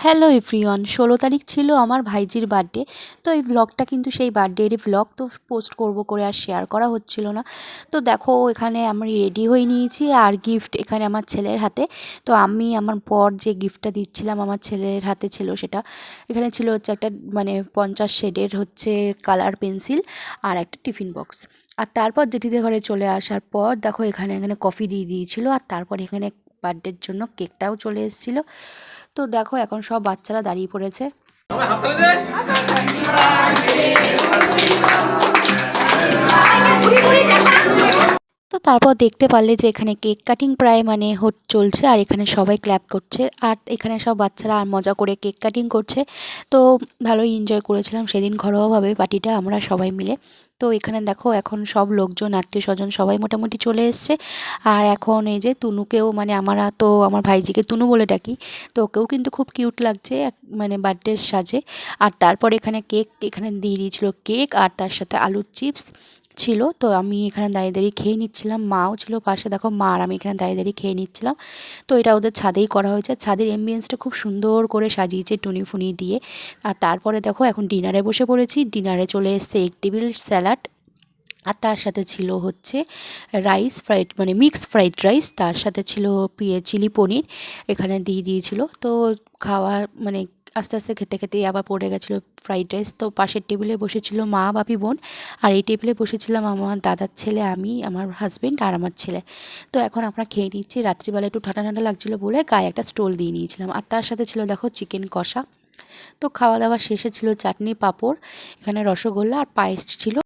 Hello everyone, 16 তারিখ ছিল আমার ভাইজির বার্থডে। তো এই ব্লগটা কিন্তু সেই বার্থডেরই ব্লগ। তো পোস্ট করব করে আর শেয়ার করা হচ্ছিল না। তো দেখো এখানে আমি রেডি হয়ে নিয়েছি আর গিফট এখানে আমার ছেলের হাতে। তো আমি আমার বর যে গিফটটা দিচ্ছিলাম আমার ছেলের হাতে ছিল সেটা। এখানে ছিল হচ্ছে একটা 50 শেডের হচ্ছে কালার পেন্সিল আর একটা টিফিন বক্স। আর তারপর জেঠিদের ঘরে চলে আসার পর দেখো এখানে এখানে কফি দিয়ে দিয়েছিল। আর তারপর এখানে বার্থডের জন্য কেকটাও চলে এসেছিলো। তো দেখো এখন সব বাচ্চারা দাঁড়িয়ে পড়েছে। তো তারপর দেখতে পারলে যে এখানে কেক কাটিং প্রায় চলছে আর এখানে সবাই ক্ল্যাপ করছে আর এখানে সব বাচ্চারা আর মজা করে কেক কাটিং করছে। তো ভালোই এনজয় করেছিলাম সেদিন ঘরোয়াভাবে পার্টিটা আমরা সবাই মিলে। তো এখানে দেখো এখন সব লোকজন আত্মীয় স্বজন সবাই মোটামুটি চলে এসছে। আর এখন এই যে তুনুকেও আমরা তো আমার ভাইজিকে তুনু বলে ডাকি। তো ওকেও কিন্তু খুব কিউট লাগছে বার্থডের সাজে। আর তারপর এখানে কেক এখানে দিয়ে দিয়েছিল কেক আর তার সাথে আলুর চিপস ছিল। তো আমি এখানে দাঁড়িয়ে দাঁড়িয়ে খেয়ে নিচ্ছিলাম, মাও ছিল পাশে, দেখো মা আর আমি এখানে দাঁড়িয়ে দাঁড়িয়ে খেয়ে নিচ্ছিলাম। তো এটা ওদের ছাদেই করা হয়েছে, ছাদের এমবিয়েন্সটা খুব সুন্দর করে সাজিয়েছে টুনি ফুনি দিয়ে। আর তারপরে দেখো এখন ডিনারে বসে পড়েছি। ডিনারে চলে এসছে এগ টেবিল স্যালাড আর তার সাথে ছিল হচ্ছে rice fried mix fried rice, তার সাথে ছিল চিলি পনির এখানে দিয়ে দিয়েছিল। তো খাওয়া আস্তে আস্তে খেতে খেতেই আবার পড়ে গেছিলো ফ্রাইড রাইস। তো পাশের টেবিলে বসেছিল মা বাপি বোন আর এই টেবিলে বসেছিলাম আমার দাদার ছেলে, আমি, আমার হাজব্যান্ড আর আমার ছেলে। তো এখন আমরা খেয়ে নিচ্ছি। রাত্রিবেলা একটু ঠান্ডা ঠান্ডা লাগছিলো বলে গায়ে একটা স্টোল দিয়ে নিয়েছিলাম। আর তার সাথে ছিল দেখো চিকেন কষা। তো খাওয়া দাওয়া শেষে ছিল চাটনি পাঁপড়, এখানে রসগোল্লা আর পায়েস ছিল।